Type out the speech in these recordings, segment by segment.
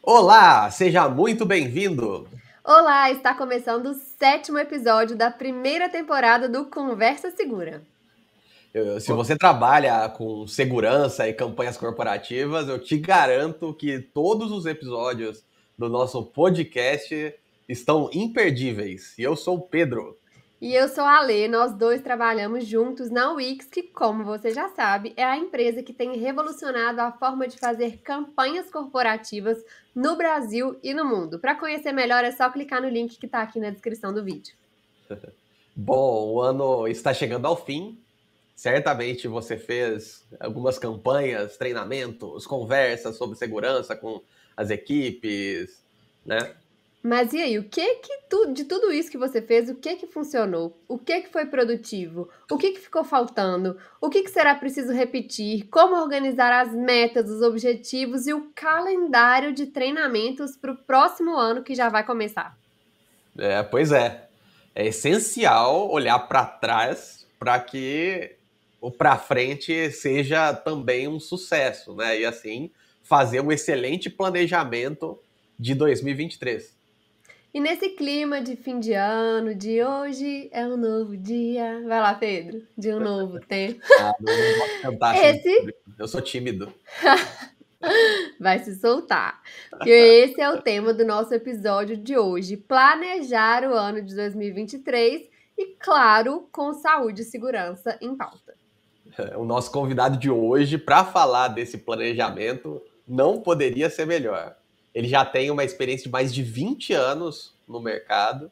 Olá, seja muito bem-vindo. Olá, está começando o sétimo episódio da primeira temporada do Conversa Segura. Se você trabalha com segurança e campanhas corporativas, eu te garanto que todos os episódios do nosso podcast estão imperdíveis. E eu sou o Pedro. E eu sou a Alê, nós dois trabalhamos juntos na Wix, que, como você já sabe, é a empresa que tem revolucionado a forma de fazer campanhas corporativas no Brasil e no mundo. Para conhecer melhor, é só clicar no link que está aqui na descrição do vídeo. Bom, o ano está chegando ao fim. Certamente você fez algumas campanhas, treinamentos, conversas sobre segurança com as equipes, né? Mas e aí, de tudo isso que você fez, o que funcionou? O que foi produtivo? O que ficou faltando? O que será preciso repetir? Como organizar as metas, os objetivos e o calendário de treinamentos para o próximo ano que já vai começar? Pois é. É essencial olhar para trás para que o para frente seja também um sucesso, né? E assim fazer um excelente planejamento de 2023. E nesse clima de fim de ano, de hoje é um novo dia. Vai lá, Pedro, de um novo tempo. Ah, não posso cantar assim em Esse público. Eu sou tímido. vai se soltar. Porque esse é o tema do nosso episódio de hoje: planejar o ano de 2023 e, claro, com saúde e segurança em pauta. O nosso convidado de hoje para falar desse planejamento não poderia ser melhor. Ele já tem uma experiência de mais de 20 anos no mercado.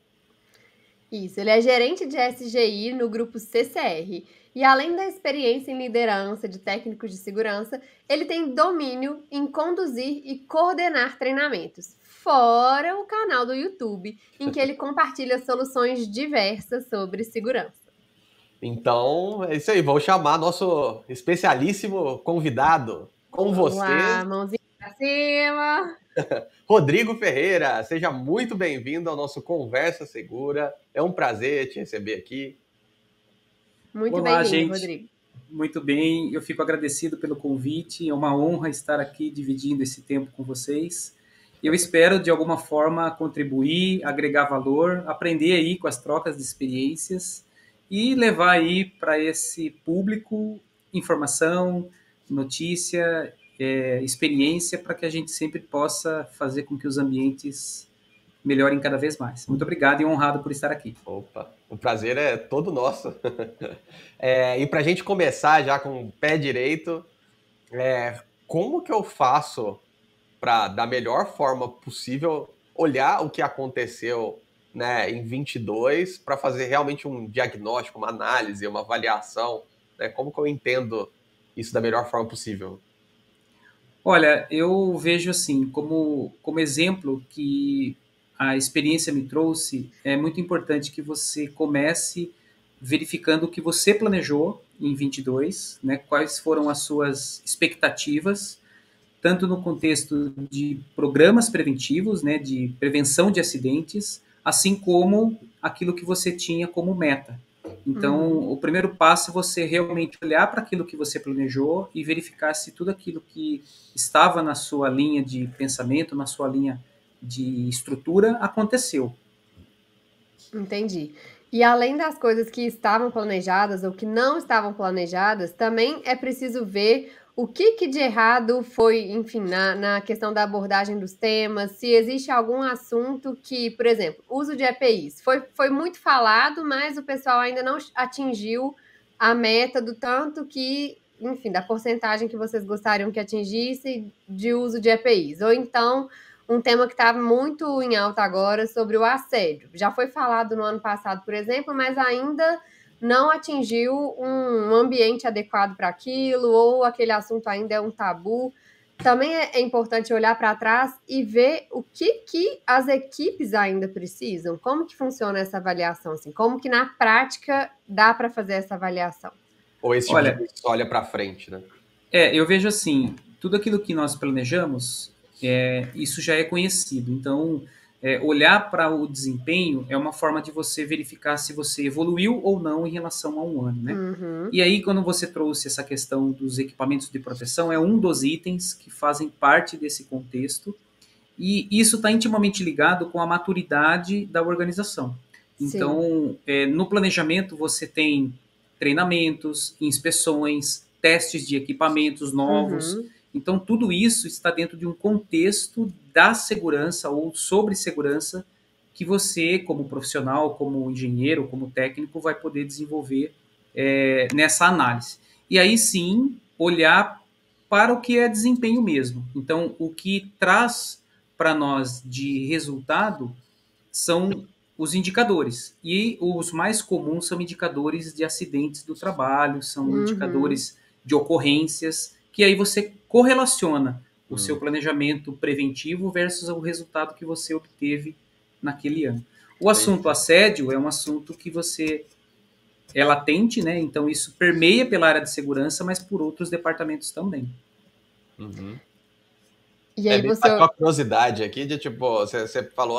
Isso, ele é gerente de SGI no grupo CCR. E além da experiência em liderança de técnicos de segurança, ele tem domínio em conduzir e coordenar treinamentos, fora o canal do YouTube, em que ele compartilha soluções diversas sobre segurança. Então, é isso aí. Vou chamar nosso especialíssimo convidado com Vamos vocês, lá, mãozinha pra cima. Rodrigo Ferreira. Seja muito bem-vindo ao nosso Conversa Segura. É um prazer te receber aqui. Muito Olá, bem-vindo, gente. Rodrigo. Muito bem, eu fico agradecido pelo convite. É uma honra estar aqui dividindo esse tempo com vocês. Eu espero, de alguma forma, contribuir, agregar valor, aprender aí com as trocas de experiências e levar aí para esse público informação, notícia, experiência, para que a gente sempre possa fazer com que os ambientes melhorem cada vez mais. Muito obrigado e honrado por estar aqui. Opa, o prazer é todo nosso. E para a gente começar já com o pé direito, como que eu faço para, da melhor forma possível, olhar o que aconteceu, né, em 22 para fazer realmente um diagnóstico, uma análise, uma avaliação, né? Como que eu entendo isso da melhor forma possível? Olha, eu vejo assim, como exemplo que a experiência me trouxe, é muito importante que você comece verificando o que você planejou em 22, né? Quais foram as suas expectativas, tanto no contexto de programas preventivos, né, de prevenção de acidentes, assim como aquilo que você tinha como meta. Então, o primeiro passo é você realmente olhar para aquilo que você planejou e verificar se tudo aquilo que estava na sua linha de pensamento, na sua linha de estrutura, aconteceu. Entendi. E além das coisas que estavam planejadas ou que não estavam planejadas, também é preciso ver o que de errado foi, enfim, na questão da abordagem dos temas, se existe algum assunto que, por exemplo, uso de EPIs. Foi muito falado, mas o pessoal ainda não atingiu a meta do tanto que, enfim, da porcentagem que vocês gostariam que atingisse de uso de EPIs. Ou então um tema que está muito em alta agora sobre o assédio. Já foi falado no ano passado, por exemplo, mas ainda não atingiu um ambiente adequado para aquilo, ou aquele assunto ainda é um tabu. Também é importante olhar para trás e ver o que as equipes ainda precisam, como que funciona essa avaliação, assim, como que na prática dá para fazer essa avaliação. Ou esse tipo de Olha, coisa que só olha para frente, né? eu vejo assim, tudo aquilo que nós planejamos, isso já é conhecido. Então, olhar para o desempenho é uma forma de você verificar se você evoluiu ou não em relação a um ano, né? Uhum. E aí, quando você trouxe essa questão dos equipamentos de proteção, é um dos itens que fazem parte desse contexto. E isso está intimamente ligado com a maturidade da organização. Sim. Então, no planejamento, você tem treinamentos, inspeções, testes de equipamentos novos. Uhum. Então, tudo isso está dentro de um contexto da segurança ou sobre segurança que você, como profissional, como engenheiro, como técnico, vai poder desenvolver nessa análise. E aí sim, olhar para o que é desempenho mesmo. Então, o que traz para nós de resultado são os indicadores. E os mais comuns são indicadores de acidentes do trabalho, são Uhum. indicadores de ocorrências, que aí você correlaciona o seu Hum, planejamento preventivo versus o resultado que você obteve naquele ano. O assunto entendi. assédio é um assunto que você é latente, né? Então isso permeia pela área de segurança, mas por outros departamentos também. Uhum. E É, aí me você. bateu uma curiosidade aqui de tipo, você falou,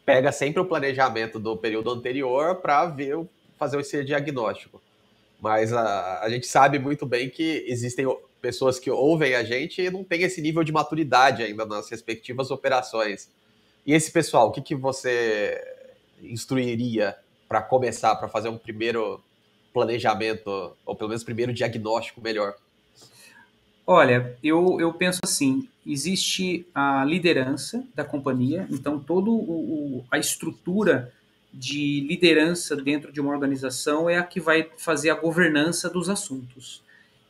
pega sempre o planejamento do período anterior para ver, fazer esse diagnóstico. Mas a gente sabe muito bem que existem pessoas que ouvem a gente e não tem esse nível de maturidade ainda nas respectivas operações. E esse pessoal, o que, que você instruiria para começar, para fazer um primeiro planejamento, ou pelo menos primeiro diagnóstico melhor? Olha, eu penso assim, existe a liderança da companhia, então toda a estrutura de liderança dentro de uma organização é a que vai fazer a governança dos assuntos.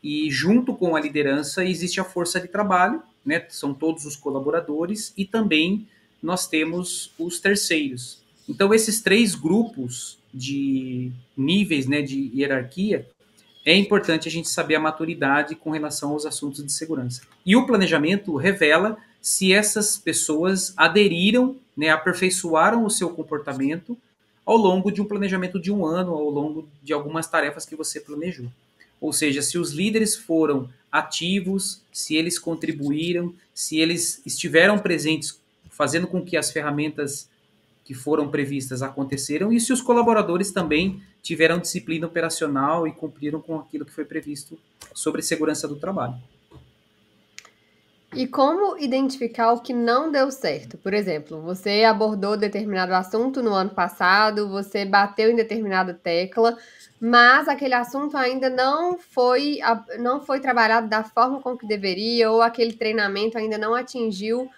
E junto com a liderança existe a força de trabalho, né? São todos os colaboradores e também nós temos os terceiros. Então esses três grupos de níveis, né, de hierarquia, é importante a gente saber a maturidade com relação aos assuntos de segurança. E o planejamento revela se essas pessoas aderiram, né, aperfeiçoaram o seu comportamento ao longo de um planejamento de um ano, ao longo de algumas tarefas que você planejou. Ou seja, se os líderes foram ativos, se eles contribuíram, se eles estiveram presentes, fazendo com que as ferramentas que foram previstas aconteceram e se os colaboradores também tiveram disciplina operacional e cumpriram com aquilo que foi previsto sobre segurança do trabalho. E como identificar o que não deu certo? Por exemplo, você abordou determinado assunto no ano passado, você bateu em determinada tecla, mas aquele assunto ainda não foi trabalhado da forma como que deveria, ou aquele treinamento ainda não atingiu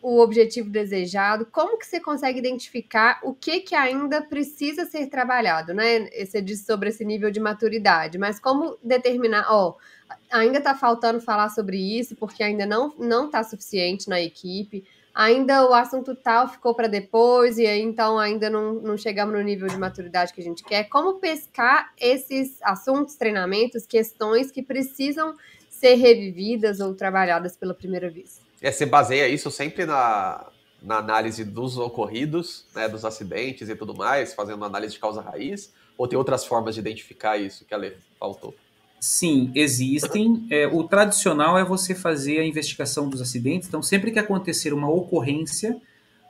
o objetivo desejado. Como que você consegue identificar o que ainda precisa ser trabalhado, né? Você disse sobre esse nível de maturidade, mas como determinar, ó, ainda está faltando falar sobre isso, porque ainda não está suficiente na equipe. Ainda o assunto tal ficou para depois, e aí então ainda não chegamos no nível de maturidade que a gente quer. Como pescar esses assuntos, treinamentos, questões que precisam ser revividas ou trabalhadas pela primeira vez? Você baseia isso sempre na análise dos ocorridos, né, dos acidentes e tudo mais, fazendo uma análise de causa raiz, ou tem outras formas de identificar isso que a Lê faltou? Sim, existem. O tradicional é você fazer a investigação dos acidentes. Então, sempre que acontecer uma ocorrência,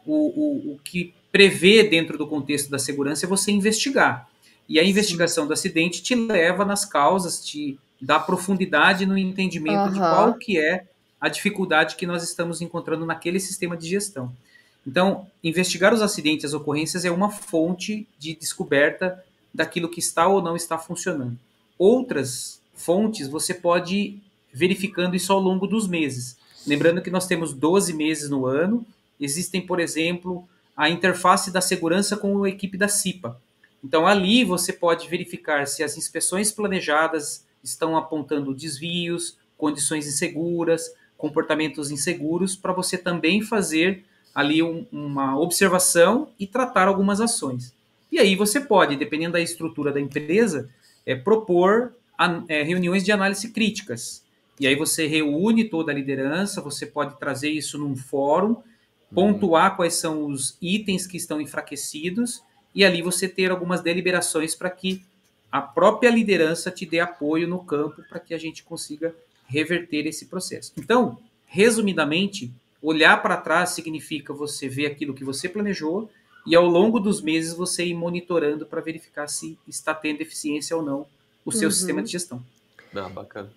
o que prevê dentro do contexto da segurança é você investigar. E a Sim. investigação do acidente te leva nas causas, te dá profundidade no entendimento de qual Aham. que é a dificuldade que nós estamos encontrando naquele sistema de gestão. Então, investigar os acidentes, as ocorrências é uma fonte de descoberta daquilo que está ou não está funcionando. Outras fontes você pode ir verificando isso ao longo dos meses. Lembrando que nós temos 12 meses no ano. Existem, por exemplo, a interface da segurança com a equipe da CIPA. Então, ali você pode verificar se as inspeções planejadas estão apontando desvios, condições inseguras, comportamentos inseguros, para você também fazer ali uma observação e tratar algumas ações. E aí você pode, dependendo da estrutura da empresa, propor reuniões de análise críticas. E aí você reúne toda a liderança, você pode trazer isso num fórum, Uhum. pontuar quais são os itens que estão enfraquecidos e ali você ter algumas deliberações para que a própria liderança te dê apoio no campo para que a gente consiga reverter esse processo. Então, resumidamente, olhar para trás significa você ver aquilo que você planejou e ao longo dos meses você ir monitorando para verificar se está tendo eficiência ou não o seu sistema de Uhum. gestão. Ah, bacana.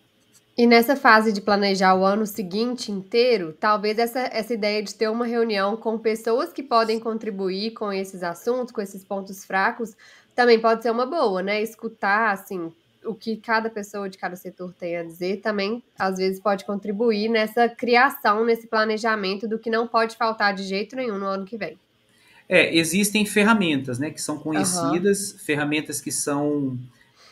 E nessa fase de planejar o ano seguinte inteiro, talvez essa ideia de ter uma reunião com pessoas que podem contribuir com esses assuntos, com esses pontos fracos, também pode ser uma boa, né? Escutar, assim, o que cada pessoa de cada setor tem a dizer também, às vezes, pode contribuir nessa criação, nesse planejamento do que não pode faltar de jeito nenhum no ano que vem. Existem ferramentas, né, que são Aham. conhecidas, ferramentas que são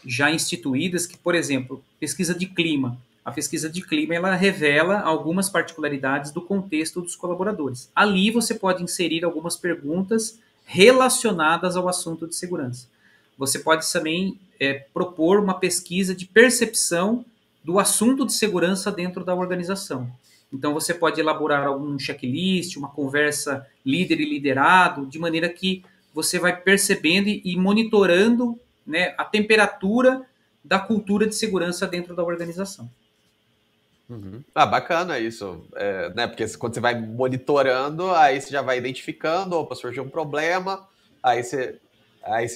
já instituídas, que, por exemplo, pesquisa de clima. A pesquisa de clima, ela revela algumas particularidades do contexto dos colaboradores. Ali você pode inserir algumas perguntas relacionadas ao assunto de segurança. Você pode também propor uma pesquisa de percepção do assunto de segurança dentro da organização. Então, você pode elaborar algum checklist, uma conversa líder e liderado, de maneira que você vai percebendo e monitorando, né, a temperatura da cultura de segurança dentro da organização. Uhum. Ah, bacana isso, né? Porque quando você vai monitorando, aí você já vai identificando, opa, surgiu um problema, aí você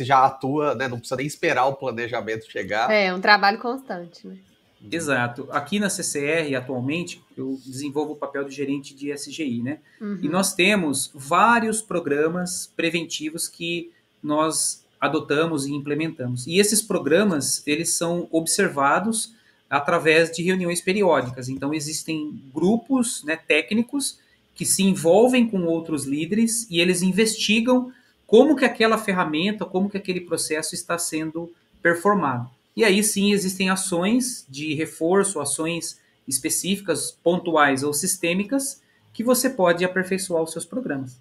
já atua, né? Não precisa nem esperar o planejamento chegar. É um trabalho constante, né? Uhum. Exato. Aqui na CCR, atualmente, eu desenvolvo o papel de gerente de SGI, né? E Uhum. nós temos vários programas preventivos que nós adotamos e implementamos. E esses programas, eles são observados através de reuniões periódicas. Então, existem grupos, né, técnicos que se envolvem com outros líderes e eles investigam como que aquela ferramenta, como que aquele processo está sendo performado. E aí sim existem ações de reforço, ações específicas, pontuais ou sistêmicas, que você pode aperfeiçoar os seus programas.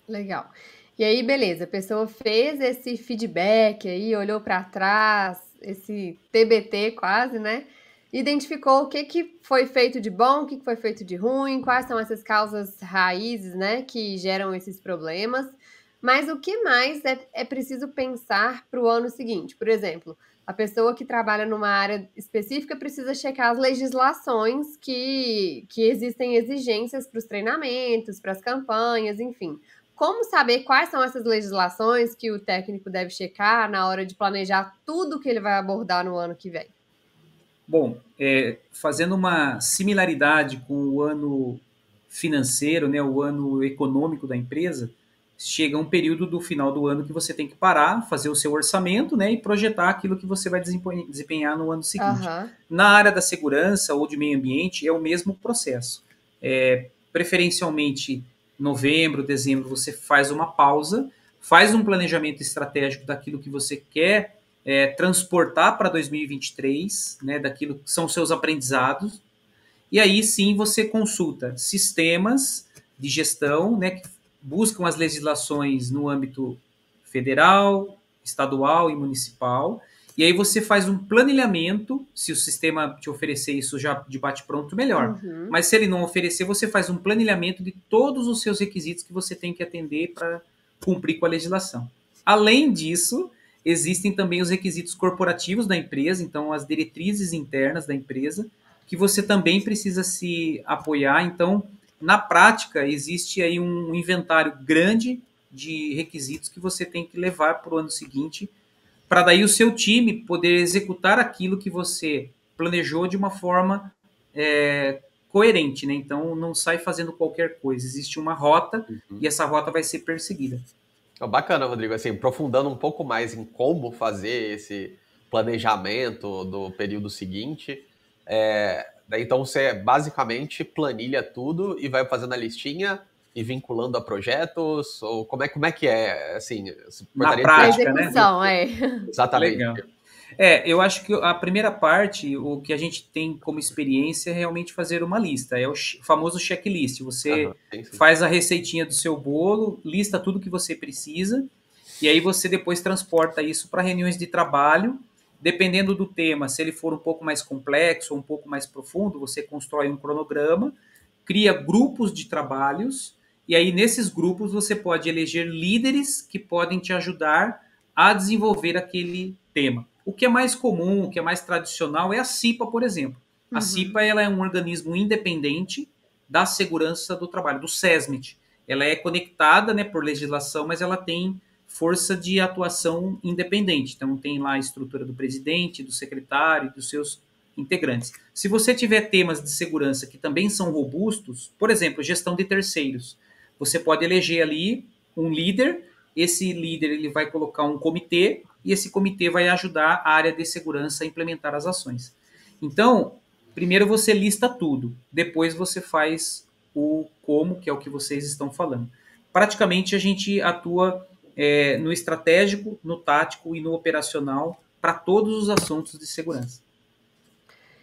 Legal. E aí, beleza, a pessoa fez esse feedback aí, olhou para trás, esse TBT quase, né? Identificou o que que foi feito de bom, o que que foi feito de ruim, quais são essas causas raízes, né, que geram esses problemas. Mas o que mais é preciso pensar para o ano seguinte? Por exemplo, a pessoa que trabalha numa área específica precisa checar as legislações que existem exigências para os treinamentos, para as campanhas, enfim. Como saber quais são essas legislações que o técnico deve checar na hora de planejar tudo que ele vai abordar no ano que vem? Bom, fazendo uma similaridade com o ano financeiro, né, o ano econômico da empresa, chega um período do final do ano que você tem que parar, fazer o seu orçamento, né, e projetar aquilo que você vai desempenhar no ano seguinte. Aham. Na área da segurança ou de meio ambiente é o mesmo processo. Preferencialmente novembro, dezembro, você faz uma pausa, faz um planejamento estratégico daquilo que você quer transportar para 2023, né, daquilo que são os seus aprendizados, e aí sim você consulta sistemas de gestão, né, que buscam as legislações no âmbito federal, estadual e municipal, e aí você faz um planilhamento, se o sistema te oferecer isso já de bate-pronto, melhor. Uhum. Mas se ele não oferecer, você faz um planilhamento de todos os seus requisitos que você tem que atender para cumprir com a legislação. Além disso, existem também os requisitos corporativos da empresa, então as diretrizes internas da empresa, que você também precisa se apoiar. Então, na prática, existe aí um inventário grande de requisitos que você tem que levar para o ano seguinte, para daí o seu time poder executar aquilo que você planejou de uma forma coerente, né? Então, não sai fazendo qualquer coisa. Existe uma rota e essa rota vai ser perseguida. Bacana, Rodrigo. Assim, aprofundando um pouco mais em como fazer esse planejamento do período seguinte. Daí, então, você basicamente planilha tudo e vai fazendo a listinha e vinculando a projetos? Ou como é que é? Assim, você Na poderia dizer A prática, né? execução, é. exatamente. Legal. Eu acho que a primeira parte, o que a gente tem como experiência é realmente fazer uma lista. É o famoso checklist. Você Aham, sim. faz a receitinha do seu bolo, lista tudo que você precisa, e aí você depois transporta isso para reuniões de trabalho. Dependendo do tema, se ele for um pouco mais complexo ou um pouco mais profundo, você constrói um cronograma, cria grupos de trabalhos, e aí nesses grupos você pode eleger líderes que podem te ajudar a desenvolver aquele tema. O que é mais comum, o que é mais tradicional é a CIPA, por exemplo. A Uhum. CIPA ela é um organismo independente da segurança do trabalho, do SESMIT. Ela é conectada, né, por legislação, mas ela tem força de atuação independente. Então tem lá a estrutura do presidente, do secretário, dos seus integrantes. Se você tiver temas de segurança que também são robustos, por exemplo, gestão de terceiros, você pode eleger ali um líder, esse líder ele vai colocar um comitê, e esse comitê vai ajudar a área de segurança a implementar as ações. Então, primeiro você lista tudo, depois você faz o como, que é o que vocês estão falando. Praticamente a gente atua no estratégico, no tático e no operacional para todos os assuntos de segurança.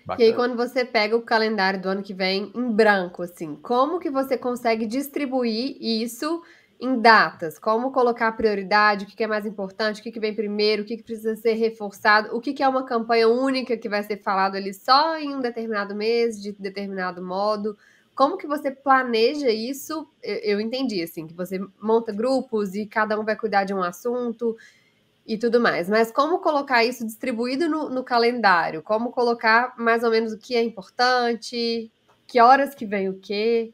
Bacana. E aí, quando você pega o calendário do ano que vem em branco, assim, como que você consegue distribuir isso em datas? Como colocar prioridade? O que é mais importante? O que vem primeiro? O que precisa ser reforçado? O que é uma campanha única que vai ser falado ali só em um determinado mês, de determinado modo? Como que você planeja isso? Eu entendi, assim, que você monta grupos e cada um vai cuidar de um assunto e tudo mais. Mas como colocar isso distribuído no calendário? Como colocar mais ou menos o que é importante? Que horas que vem o quê?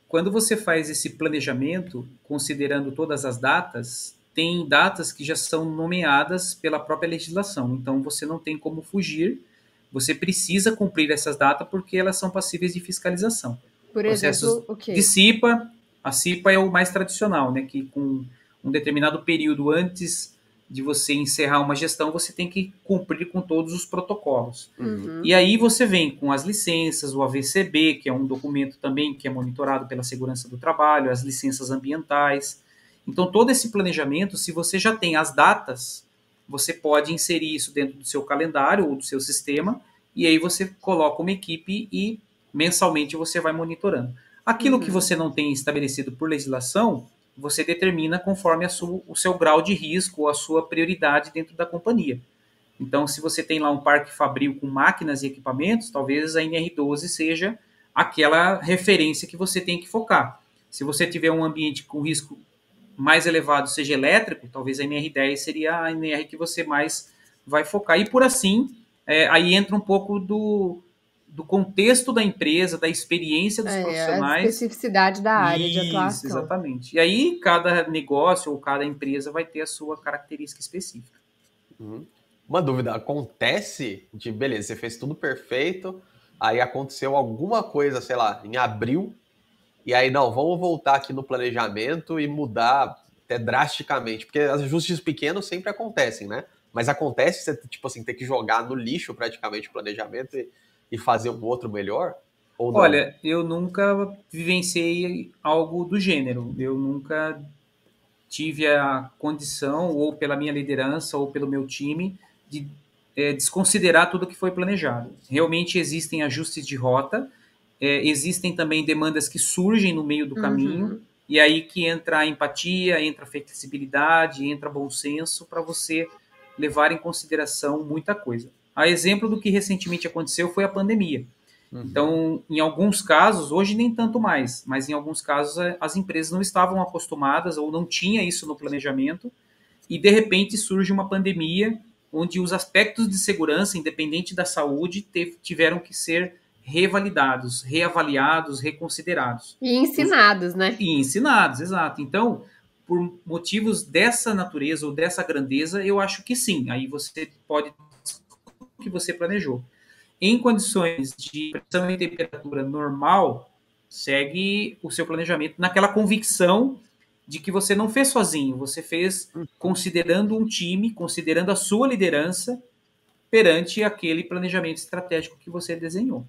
Quando você faz esse planejamento, considerando todas as datas, tem datas que já são nomeadas pela própria legislação. Então, você não tem como fugir. Você precisa cumprir essas datas porque elas são passíveis de fiscalização. Por exemplo, o quê? De CIPA, a CIPA é o mais tradicional, né? Que com um determinado período antes de você encerrar uma gestão, você tem que cumprir com todos os protocolos. Uhum. E aí você vem com as licenças, o AVCB, que é um documento também que é monitorado pela segurança do trabalho, as licenças ambientais. Então, todo esse planejamento, se você já tem as datas, você pode inserir isso dentro do seu calendário ou do seu sistema, e aí você coloca uma equipe e mensalmente você vai monitorando. Aquilo que você não tem estabelecido por legislação, você determina conforme o seu grau de risco ou a sua prioridade dentro da companhia. Então, se você tem lá um parque fabril com máquinas e equipamentos, talvez a NR12 seja aquela referência que você tem que focar. Se você tiver um ambiente com risco mais elevado, seja elétrico, talvez a NR10 seria a NR que você mais vai focar. E por assim, aí entra um pouco do contexto da empresa, da experiência dos profissionais. A especificidade da área de atuação. Isso, exatamente. E aí, cada negócio ou cada empresa vai ter a sua característica específica. Uma dúvida, acontece de, beleza, você fez tudo perfeito, aí aconteceu alguma coisa, sei lá, em abril, e aí, não, vamos voltar aqui no planejamento e mudar até drasticamente, porque ajustes pequenos sempre acontecem, né? Mas acontece você, tipo assim, ter que jogar no lixo praticamente o planejamento e fazer um outro melhor? Ou não? Olha, eu nunca vivenciei algo do gênero. Eu nunca tive a condição, ou pela minha liderança, ou pelo meu time, de desconsiderar tudo que foi planejado. Realmente existem ajustes de rota, existem também demandas que surgem no meio do caminho, e aí que entra a empatia, entra a flexibilidade, entra bom senso para você levar em consideração muita coisa. A exemplo do que recentemente aconteceu foi a pandemia. Então, em alguns casos, hoje nem tanto mais, mas em alguns casos as empresas não estavam acostumadas ou não tinha isso no planejamento e, de repente, surge uma pandemia onde os aspectos de segurança, independente da saúde, tiveram que ser revalidados, reavaliados, reconsiderados. E ensinados, né? E ensinados, exato. Então, por motivos dessa natureza ou dessa grandeza, eu acho que sim. Aí você pode o que você planejou. Em condições de pressão e temperatura normal, segue o seu planejamento naquela convicção de que você não fez sozinho, você fez considerando um time, considerando a sua liderança perante aquele planejamento estratégico que você desenhou.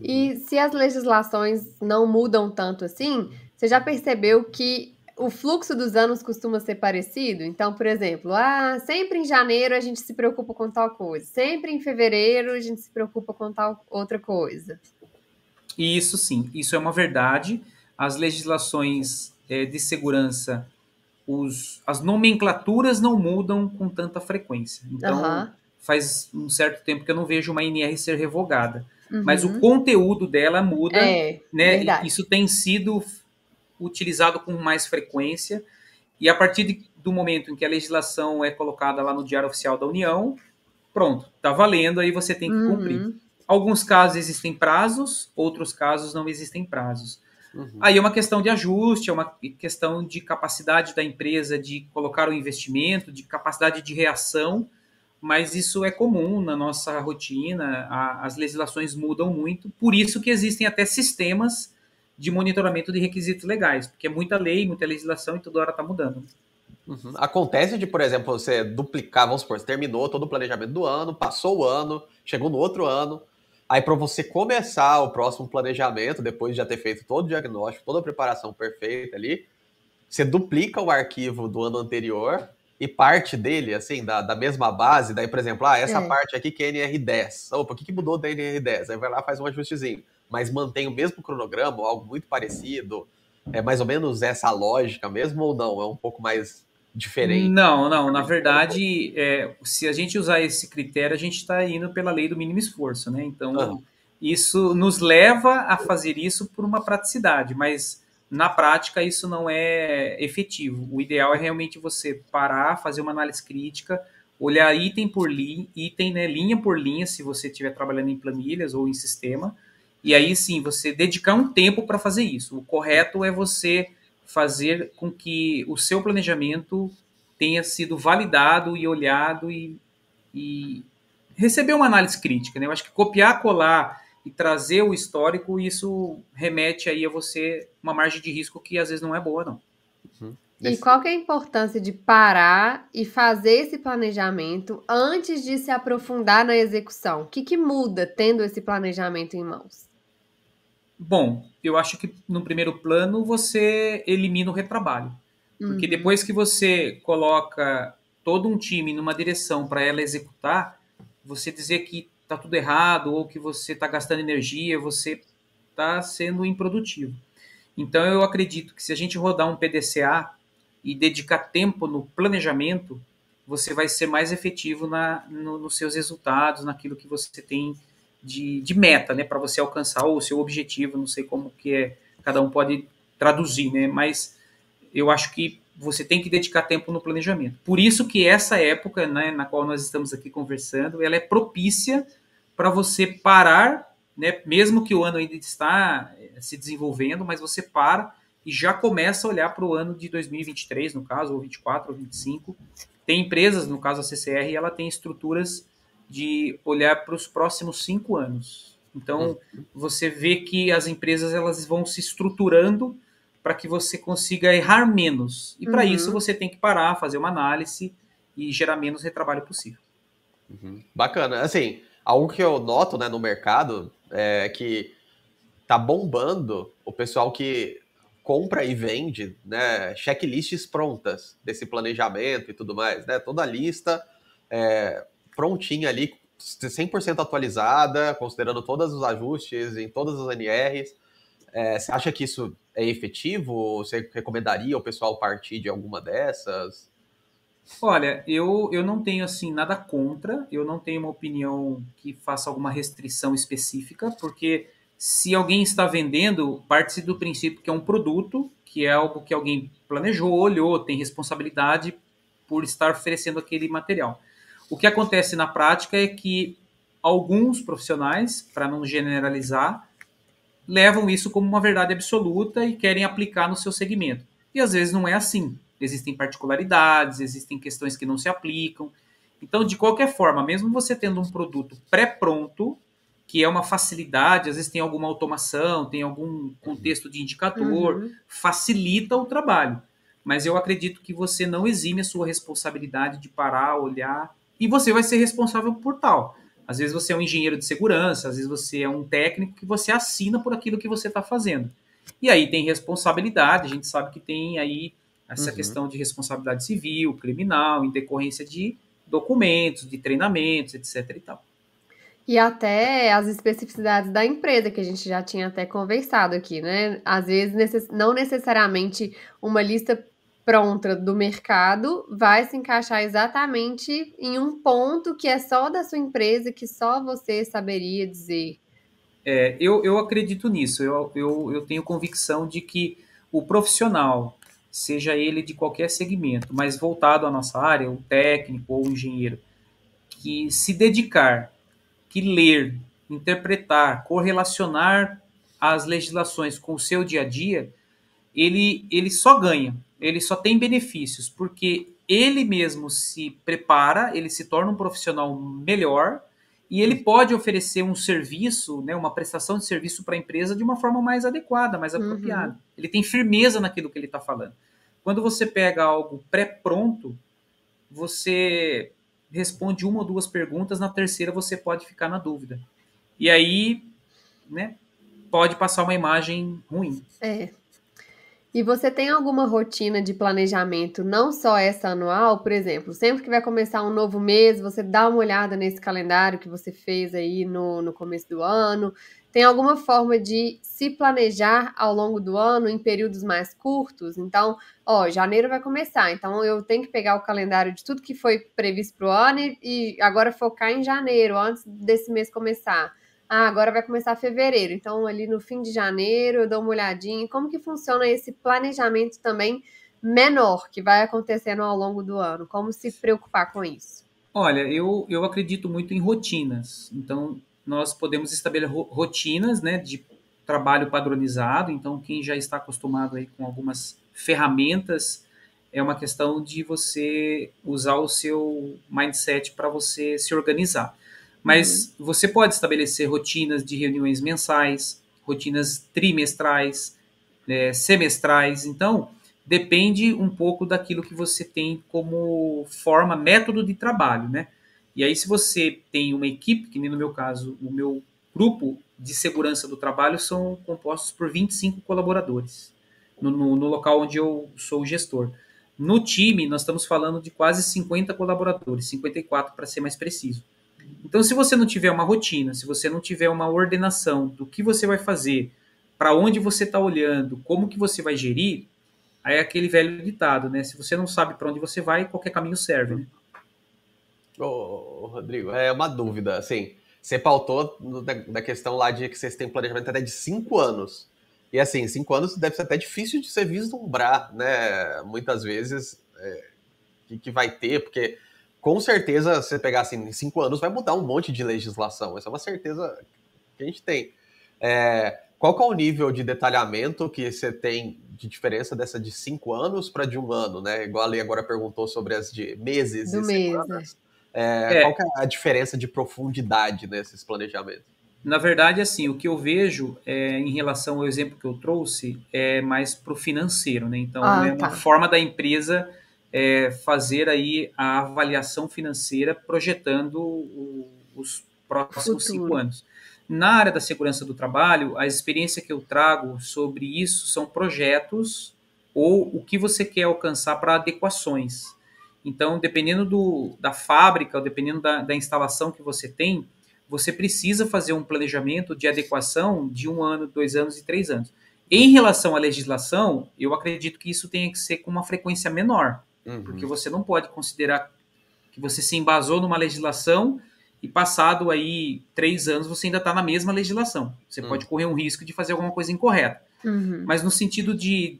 E se as legislações não mudam tanto assim, você já percebeu que o fluxo dos anos costuma ser parecido? Então, por exemplo, sempre em janeiro a gente se preocupa com tal coisa, sempre em fevereiro a gente se preocupa com tal outra coisa. Isso sim, isso é uma verdade. As legislações de segurança, as nomenclaturas não mudam com tanta frequência. Então, faz um certo tempo que eu não vejo uma NR ser revogada. Mas o conteúdo dela muda, né? Verdade. Isso tem sido utilizado com mais frequência, e a partir do momento em que a legislação é colocada lá no Diário Oficial da União, pronto, está valendo, aí você tem que cumprir. Alguns casos existem prazos, outros casos não existem prazos. Aí é uma questão de ajuste, é uma questão de capacidade da empresa de colocar o investimento, de capacidade de reação mas isso é comum na nossa rotina, as legislações mudam muito, por isso que existem até sistemas de monitoramento de requisitos legais, porque é muita lei, muita legislação e toda hora está mudando. Uhum. Acontece de, por exemplo, você duplicar, vamos supor, você terminou todo o planejamento do ano, passou o ano, chegou no outro ano, aí para você começar o próximo planejamento, depois de já ter feito todo o diagnóstico, toda a preparação perfeita ali, você duplica o arquivo do ano anterior e parte dele, assim, da mesma base, daí, por exemplo, essa É. parte aqui que é NR10. Opa, o que mudou da NR10? Aí vai lá e faz um ajustezinho. Mas mantém o mesmo cronograma, algo muito parecido. É mais ou menos essa lógica mesmo ou não? É um pouco mais diferente? Não, não. Na verdade, se a gente usar esse critério, a gente está indo pela lei do mínimo esforço, né? Então, Aham. isso nos leva a fazer isso por uma praticidade, mas na prática isso não é efetivo. O ideal é realmente você parar, fazer uma análise crítica, olhar item por item, né, linha por linha, se você estiver trabalhando em planilhas ou em sistema, e aí sim você dedicar um tempo para fazer isso. O correto é você fazer com que o seu planejamento tenha sido validado e olhado e receber uma análise crítica, né? Eu acho que copiar, colar e trazer o histórico, isso remete aí a você uma margem de risco que às vezes não é boa, não. Uhum. E qual que é a importância de parar e fazer esse planejamento antes de se aprofundar na execução? O que muda tendo esse planejamento em mãos? Bom, eu acho que no primeiro plano você elimina o retrabalho. Porque Uhum, depois que você coloca todo um time numa direção para ela executar, você dizer que está tudo errado ou que você está gastando energia, você está sendo improdutivo. Então eu acredito que se a gente rodar um PDCA e dedicar tempo no planejamento, você vai ser mais efetivo nos seus resultados, naquilo que você tem de meta, né, para você alcançar o seu objetivo. Não sei como que cada um pode traduzir, né, mas eu acho que você tem que dedicar tempo no planejamento. Por isso que essa época, né, na qual nós estamos aqui conversando, ela é propícia para você parar, né, mesmo que o ano ainda está se desenvolvendo, mas você para e já começa a olhar para o ano de 2023, no caso, ou 24 ou 25. Tem empresas, no caso a CCR, ela tem estruturas de olhar para os próximos 5 anos. Então, você vê que as empresas elas vão se estruturando para que você consiga errar menos. E para isso uhum. você tem que parar, fazer uma análise e gerar menos retrabalho possível. Uhum. Bacana. Assim, algo que eu noto, né, no mercado é que tá bombando o pessoal que compra e vende, né, checklists prontas desse planejamento e tudo mais, né? Toda a lista prontinha ali, 100% atualizada, considerando todos os ajustes em todas as NRs. Você acha que isso é efetivo? Você recomendaria o pessoal partir de alguma dessas? Olha, eu não tenho assim nada contra, eu não tenho uma opinião que faça alguma restrição específica, porque se alguém está vendendo, parte do princípio que é um produto, que é algo que alguém planejou, olhou, tem responsabilidade por estar oferecendo aquele material. O que acontece na prática é que alguns profissionais, para não generalizar, levam isso como uma verdade absoluta e querem aplicar no seu segmento. E às vezes não é assim. Existem particularidades, existem questões que não se aplicam. Então, de qualquer forma, mesmo você tendo um produto pré-pronto, que é uma facilidade, às vezes tem alguma automação, tem algum contexto de indicador, Uhum. facilita o trabalho. Mas eu acredito que você não exime a sua responsabilidade de parar, olhar, e você vai ser responsável por tal. Às vezes você é um engenheiro de segurança, às vezes você é um técnico que você assina por aquilo que você está fazendo. E aí tem responsabilidade, a gente sabe que tem aí essa Uhum. questão de responsabilidade civil, criminal, em decorrência de documentos, de treinamentos, etc. e tal. E até as especificidades da empresa, que a gente já tinha até conversado aqui, né? Às vezes, não necessariamente uma lista pronta do mercado vai se encaixar exatamente em um ponto que é só da sua empresa, que só você saberia dizer. Eu acredito nisso, eu tenho convicção de que o profissional, seja ele de qualquer segmento, mas voltado à nossa área, o técnico ou o engenheiro, que se dedicar, que ler, interpretar, correlacionar as legislações com o seu dia a dia, ele só ganha, ele só tem benefícios, porque ele mesmo se prepara, ele se torna um profissional melhor e ele pode oferecer um serviço, né, uma prestação de serviço para a empresa de uma forma mais adequada, mais apropriada. Ele tem firmeza naquilo que ele está falando. Quando você pega algo pré-pronto, você responde uma ou duas perguntas, na terceira você pode ficar na dúvida. E aí, né, pode passar uma imagem ruim. E você tem alguma rotina de planejamento, não só essa anual, por exemplo, sempre que vai começar um novo mês, você dá uma olhada nesse calendário que você fez aí no começo do ano? Tem alguma forma de se planejar ao longo do ano em períodos mais curtos? Então, janeiro vai começar, então eu tenho que pegar o calendário de tudo que foi previsto para o ano e agora focar em janeiro, antes desse mês começar. Agora vai começar fevereiro, então ali no fim de janeiro eu dou uma olhadinha. Como que funciona esse planejamento também menor que vai acontecendo ao longo do ano? Como se preocupar com isso? Olha, eu acredito muito em rotinas. Então, nós podemos estabelecer rotinas, né, de trabalho padronizado. Então, quem já está acostumado aí com algumas ferramentas, é uma questão de você usar o seu mindset para você se organizar. Mas você pode estabelecer rotinas de reuniões mensais, rotinas trimestrais, semestrais. Então, depende um pouco daquilo que você tem como forma, método de trabalho, né? E aí, se você tem uma equipe, que nem no meu caso, o meu grupo de segurança do trabalho são compostos por 25 colaboradores, no local onde eu sou o gestor. No time, nós estamos falando de quase 50 colaboradores, 54 para ser mais preciso. Então, se você não tiver uma rotina, se você não tiver uma ordenação do que você vai fazer, para onde você está olhando, como que você vai gerir, aí é aquele velho ditado, né? Se você não sabe para onde você vai, qualquer caminho serve, né? Rodrigo, é uma dúvida, assim, você pautou da questão lá de que vocês têm planejamento até de 5 anos. E assim, 5 anos deve ser até difícil de você vislumbrar, né? Muitas vezes que vai ter, porque com certeza, se você pegar assim, em 5 anos, vai mudar um monte de legislação. Essa é uma certeza que a gente tem. Qual que é o nível de detalhamento que você tem de diferença dessa de 5 anos para de 1 ano, né? Igual a Lei agora perguntou sobre as de meses Do e mês, semanas. Qual que é a diferença de profundidade nesses planejamentos? Na verdade, assim, o que eu vejo em relação ao exemplo que eu trouxe é mais para o financeiro, né? Então, é uma forma da empresa fazer aí a avaliação financeira projetando os próximos 5 anos. Na área da segurança do trabalho, a experiência que eu trago sobre isso são projetos ou o que você quer alcançar para adequações. Então, dependendo da fábrica, dependendo da instalação que você tem, você precisa fazer um planejamento de adequação de 1 ano, 2 anos e 3 anos. Em relação à legislação, eu acredito que isso tenha que ser com uma frequência menor, porque você não pode considerar que você se embasou numa legislação e passado aí 3 anos você ainda está na mesma legislação. Você pode correr um risco de fazer alguma coisa incorreta. Mas no sentido de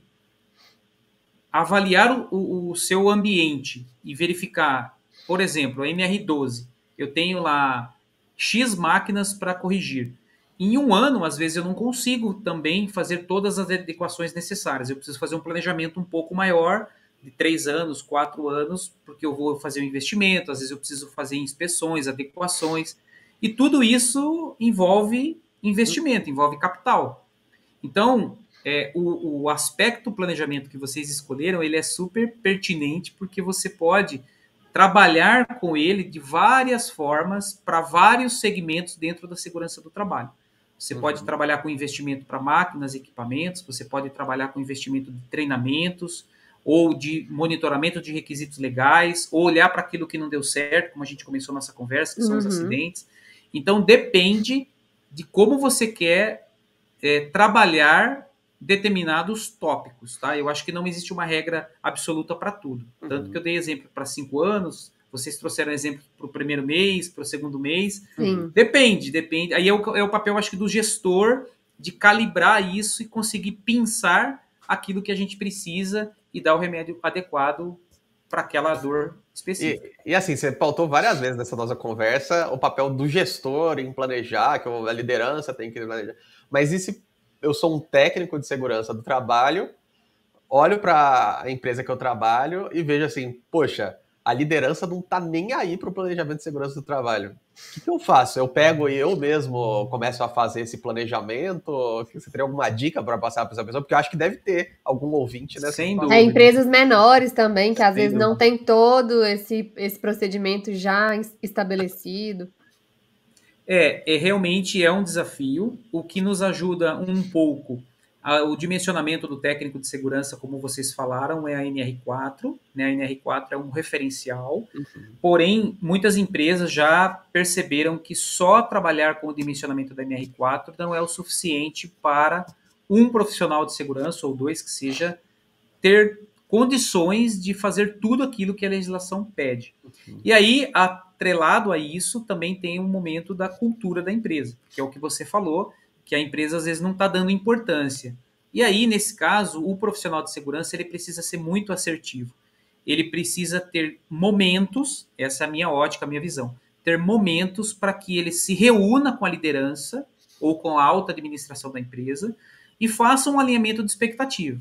avaliar o seu ambiente e verificar, por exemplo, a NR12, eu tenho lá X máquinas para corrigir. Em 1 ano, às vezes, eu não consigo também fazer todas as adequações necessárias. Eu preciso fazer um planejamento um pouco maior, de 3 anos, 4 anos, porque eu vou fazer um investimento, às vezes eu preciso fazer inspeções, adequações, e tudo isso envolve investimento, envolve capital. Então, o aspecto planejamento que vocês escolheram, ele é super pertinente, porque você pode trabalhar com ele de várias formas para vários segmentos dentro da segurança do trabalho. Você pode trabalhar com investimento para máquinas, equipamentos, você pode trabalhar com investimento de treinamentos, ou de monitoramento de requisitos legais, ou olhar para aquilo que não deu certo, como a gente começou nossa conversa, que são os acidentes. Então, depende de como você quer trabalhar determinados tópicos, tá? Eu acho que não existe uma regra absoluta para tudo. Tanto que eu dei exemplo para 5 anos, vocês trouxeram exemplo para o primeiro mês, para o segundo mês. Depende. Aí é o papel, acho que, do gestor de calibrar isso e conseguir pensar aquilo que a gente precisa e dar o remédio adequado para aquela dor específica. E assim, você pautou várias vezes nessa nossa conversa o papel do gestor em planejar, que a liderança tem que planejar. Mas e se eu sou um técnico de segurança do trabalho, olho para a empresa que eu trabalho e vejo assim, poxa, a liderança não tá nem aí para o planejamento de segurança do trabalho. O que eu faço? Eu pego e eu mesmo começo a fazer esse planejamento? Você teria alguma dica para passar para essa pessoa? Porque eu acho que deve ter algum ouvinte nessa Sem situação. dúvida. Empresas menores também, que às Sem vezes não dúvida. tem todo esse procedimento já estabelecido. Realmente é um desafio. O que nos ajuda um pouco, o dimensionamento do técnico de segurança, como vocês falaram, é a NR4. Né? A NR4 é um referencial. Porém, muitas empresas já perceberam que só trabalhar com o dimensionamento da NR4 não é o suficiente para um profissional de segurança, ou dois que seja, ter condições de fazer tudo aquilo que a legislação pede. E aí, atrelado a isso, também tem um momento da cultura da empresa, que é o que você falou, que a empresa às vezes não está dando importância. E aí, nesse caso, o profissional de segurança ele precisa ser muito assertivo. Ele precisa ter momentos, essa é a minha ótica, a minha visão, ter momentos para que ele se reúna com a liderança ou com a alta administração da empresa e faça um alinhamento de expectativa.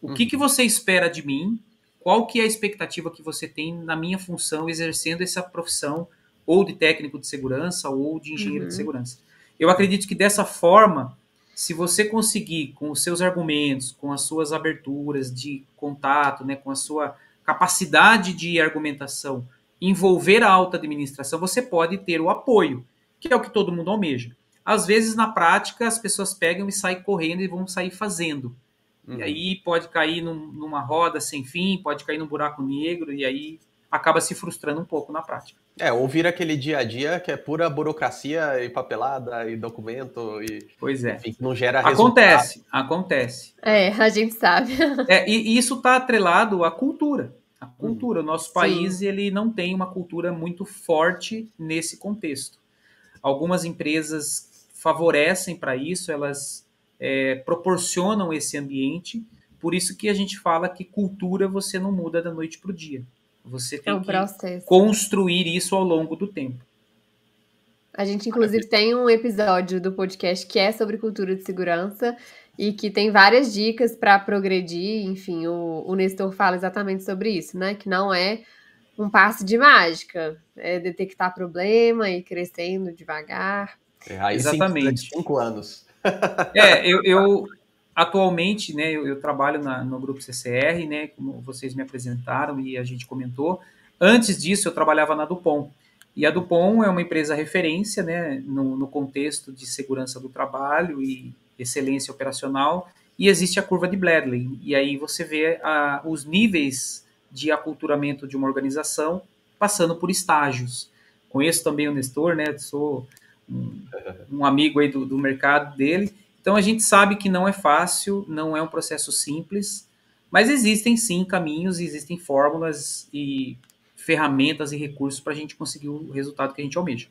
O que você espera de mim? Qual que é a expectativa que você tem na minha função exercendo essa profissão ou de técnico de segurança ou de engenheiro de segurança? Eu acredito que dessa forma, se você conseguir, com os seus argumentos, com as suas aberturas de contato, né, com a sua capacidade de argumentação, envolver a alta administração, você pode ter o apoio, que é o que todo mundo almeja. Às vezes, na prática, as pessoas pegam e saem correndo e vão sair fazendo. E aí pode cair numa roda sem fim, pode cair num buraco negro, e aí acaba se frustrando um pouco na prática. Ouvir aquele dia a dia que é pura burocracia e papelada e documento e Pois é. enfim, que não gera resultado. Acontece. A gente sabe. E isso está atrelado à cultura. A cultura. O nosso país Sim. ele não tem uma cultura muito forte nesse contexto. Algumas empresas favorecem para isso, elas proporcionam esse ambiente. Por isso que a gente fala que cultura você não muda da noite para o dia. Você tem que construir isso ao longo do tempo. A gente, inclusive, tem um episódio do podcast que é sobre cultura de segurança e que tem várias dicas para progredir. Enfim, o Nestor fala exatamente sobre isso, né? Que não é um passe de mágica, é detectar problema e ir crescendo devagar. Aí Exatamente. Sim, 5 anos. Eu atualmente, né, eu trabalho no grupo CCR, né, como vocês me apresentaram e a gente comentou. Antes disso, eu trabalhava na Dupont. E a Dupont é uma empresa referência, né, no contexto de segurança do trabalho e excelência operacional. E existe a curva de Bradley. E aí você vê os níveis de aculturamento de uma organização passando por estágios. Conheço também o Nestor, né, sou um amigo aí do mercado dele. Então a gente sabe que não é fácil, não é um processo simples, mas existem sim caminhos, existem fórmulas e ferramentas e recursos para a gente conseguir o resultado que a gente almeja.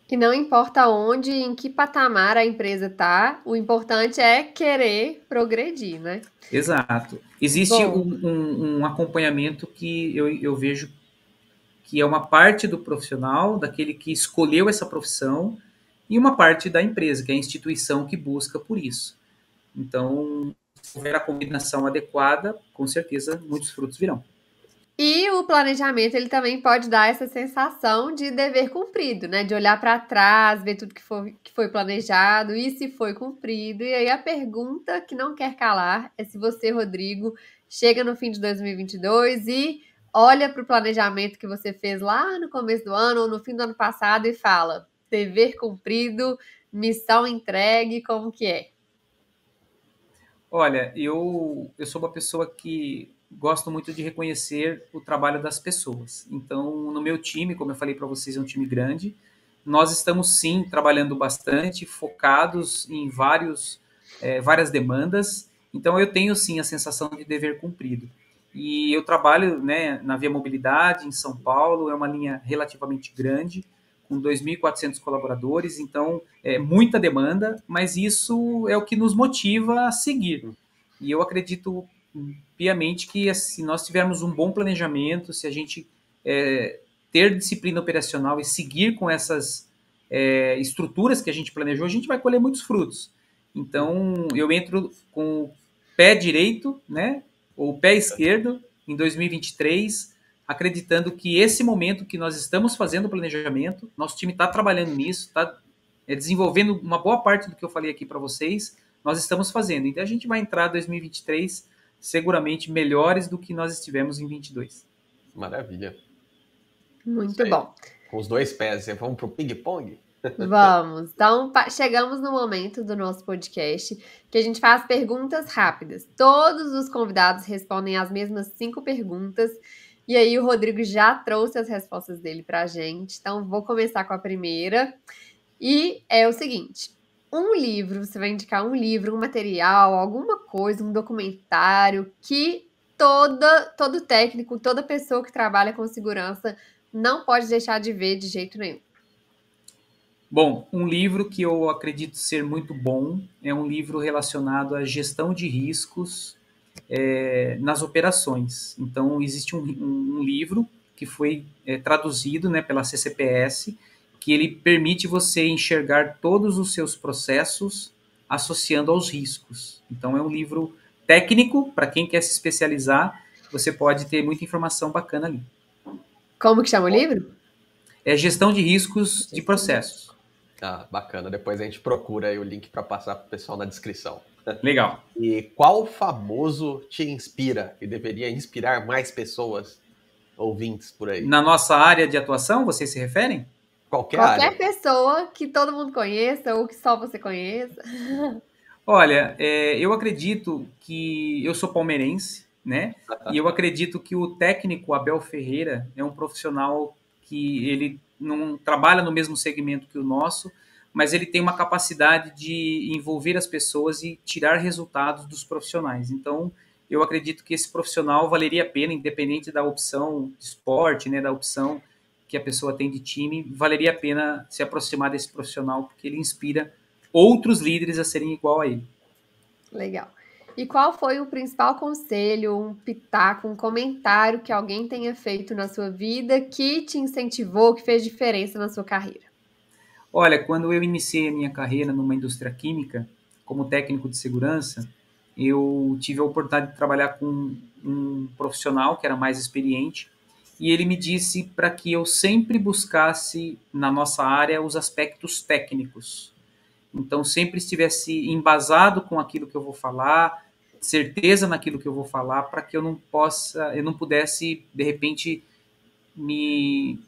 E não importa onde, em que patamar a empresa está, o importante é querer progredir, né? Exato. Existe um acompanhamento que eu vejo que é uma parte do profissional, daquele que escolheu essa profissão, e uma parte da empresa, que é a instituição que busca por isso. Então, se houver a combinação adequada, com certeza muitos frutos virão. E o planejamento, ele também pode dar essa sensação de dever cumprido, né? De olhar para trás, ver tudo que foi planejado e se foi cumprido. E aí a pergunta que não quer calar é se você, Rodrigo, chega no fim de 2022 e olha para o planejamento que você fez lá no começo do ano ou no fim do ano passado e fala: dever cumprido, missão entregue, como que é? Olha, eu sou uma pessoa que gosto muito de reconhecer o trabalho das pessoas. Então, no meu time, como eu falei para vocês, é um time grande. Nós estamos, sim, trabalhando bastante, focados em várias demandas. Então, eu tenho, sim, a sensação de dever cumprido. E eu trabalho, né, na Via Mobilidade, em São Paulo, é uma linha relativamente grande, com 2.400 colaboradores, então é muita demanda, mas isso é o que nos motiva a seguir. E eu acredito piamente que se nós tivermos um bom planejamento, se a gente ter disciplina operacional e seguir com essas estruturas que a gente planejou, a gente vai colher muitos frutos. Então, eu entro com o pé direito, né, o pé esquerdo em 2023, acreditando que esse momento que nós estamos fazendo o planejamento, nosso time está trabalhando nisso, está desenvolvendo uma boa parte do que eu falei aqui para vocês, nós estamos fazendo. Então a gente vai entrar em 2023 seguramente melhores do que nós estivemos em 22. Maravilha. Muito bom. Com os dois pés, vamos pro ping-pong? Vamos. Então, chegamos no momento do nosso podcast que a gente faz perguntas rápidas. Todos os convidados respondem as mesmas 5 perguntas. E aí, o Rodrigo já trouxe as respostas dele para a gente. Então, vou começar com a primeira. E é o seguinte: um livro, você vai indicar um livro, um material, alguma coisa, um documentário que todo técnico, toda pessoa que trabalha com segurança não pode deixar de ver de jeito nenhum. Bom, um livro que eu acredito ser muito bom é um livro relacionado à gestão de riscos nas operações. Então, existe um livro que foi traduzido, né, pela CCPS, que ele permite você enxergar todos os seus processos associando aos riscos. Então, é um livro técnico, para quem quer se especializar, você pode ter muita informação bacana ali. Como que chama o livro? É Gestão de Riscos de Processos. Ah, bacana. Depois a gente procura aí o link para passar para o pessoal na descrição. Legal. E qual famoso te inspira e deveria inspirar mais pessoas ouvintes por aí? Na nossa área de atuação, vocês se referem? Qualquer área. Pessoa que todo mundo conheça ou que só você conheça. Olha, eu acredito que eu sou palmeirense, né? E eu acredito que o técnico Abel Ferreira é um profissional que ele não trabalha no mesmo segmento que o nosso, mas ele tem uma capacidade de envolver as pessoas e tirar resultados dos profissionais. Então, eu acredito que esse profissional valeria a pena, independente da opção de esporte, né, da opção que a pessoa tem de time, valeria a pena se aproximar desse profissional, porque ele inspira outros líderes a serem igual a ele. Legal. E qual foi o principal conselho, um pitaco, um comentário que alguém tenha feito na sua vida que te incentivou, que fez diferença na sua carreira? Olha, quando eu iniciei a minha carreira numa indústria química, como técnico de segurança, eu tive a oportunidade de trabalhar com um profissional que era mais experiente, e ele me disse para que eu sempre buscasse na nossa área os aspectos técnicos. Então, sempre estivesse embasado com aquilo que eu vou falar, certeza naquilo que eu vou falar, para que eu não pudesse, de repente, me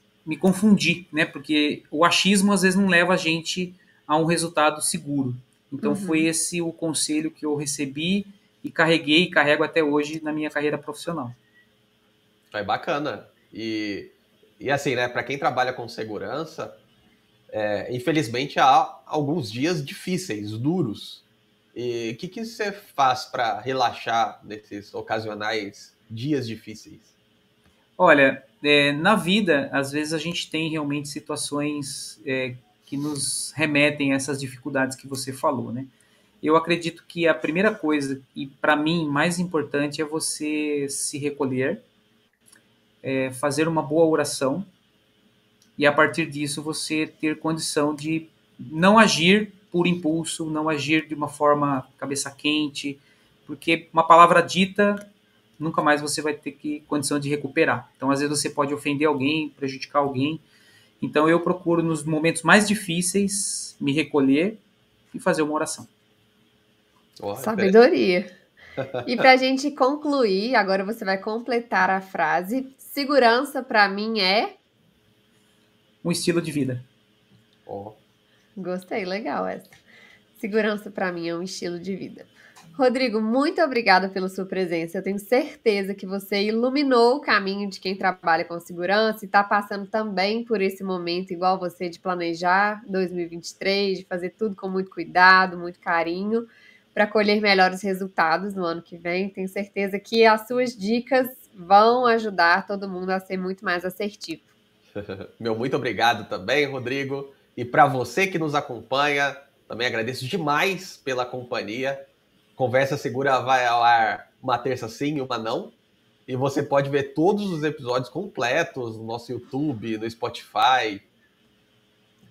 confundir, né? Porque o achismo, às vezes, não leva a gente a um resultado seguro. Então, foi esse o conselho que eu recebi e carreguei e carrego até hoje na minha carreira profissional. É bacana. E assim, né, para quem trabalha com segurança, infelizmente há alguns dias difíceis, duros. E o que você faz para relaxar nesses ocasionais dias difíceis? Olha, na vida, às vezes a gente tem realmente situações que nos remetem a essas dificuldades que você falou, né? Eu acredito que a primeira coisa, e para mim mais importante, é você se recolher, fazer uma boa oração, e a partir disso você ter condição de não agir por impulso, não agir de uma forma cabeça quente, porque uma palavra dita nunca mais você vai ter condição de recuperar. Então, às vezes você pode ofender alguém, prejudicar alguém. Então, eu procuro nos momentos mais difíceis me recolher e fazer uma oração. Sabedoria. E para a gente concluir, agora você vai completar a frase. Segurança para mim é um estilo de vida. Gostei, legal essa. Segurança para mim é um estilo de vida. Rodrigo, muito obrigada pela sua presença. Eu tenho certeza que você iluminou o caminho de quem trabalha com segurança e está passando também por esse momento, igual você, de planejar 2023, de fazer tudo com muito cuidado, muito carinho, para colher melhores resultados no ano que vem. Tenho certeza que as suas dicas vão ajudar todo mundo a ser muito mais assertivo. Muito obrigado também, Rodrigo. E para você que nos acompanha, também agradeço demais pela companhia. Conversa Segura vai ao ar uma terça sim e uma não. E você pode ver todos os episódios completos no nosso YouTube, no Spotify.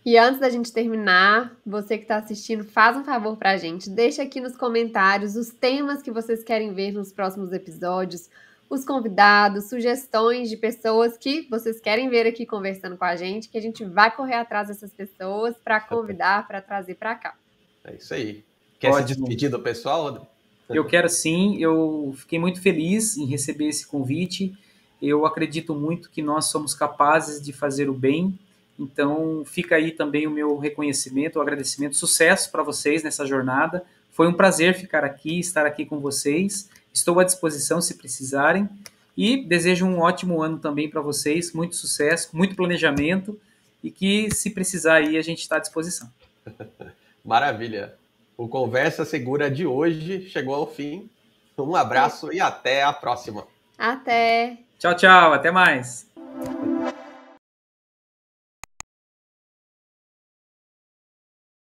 E antes da gente terminar, você que está assistindo, faz um favor para a gente. Deixa aqui nos comentários os temas que vocês querem ver nos próximos episódios, os convidados, sugestões de pessoas que vocês querem ver aqui conversando com a gente, que a gente vai correr atrás dessas pessoas para convidar, para trazer para cá. É isso aí. Quer se despedir do pessoal, Rodrigo? Eu quero sim, eu fiquei muito feliz em receber esse convite. Eu acredito muito que nós somos capazes de fazer o bem. Então, fica aí também o meu reconhecimento, o agradecimento, sucesso para vocês nessa jornada. Foi um prazer ficar aqui, estar aqui com vocês. Estou à disposição se precisarem. E desejo um ótimo ano também para vocês, muito sucesso, muito planejamento e que, se precisar aí, a gente está à disposição. Maravilha. O Conversa Segura de hoje chegou ao fim. Um abraço e até a próxima. Até! Tchau, tchau. Até mais.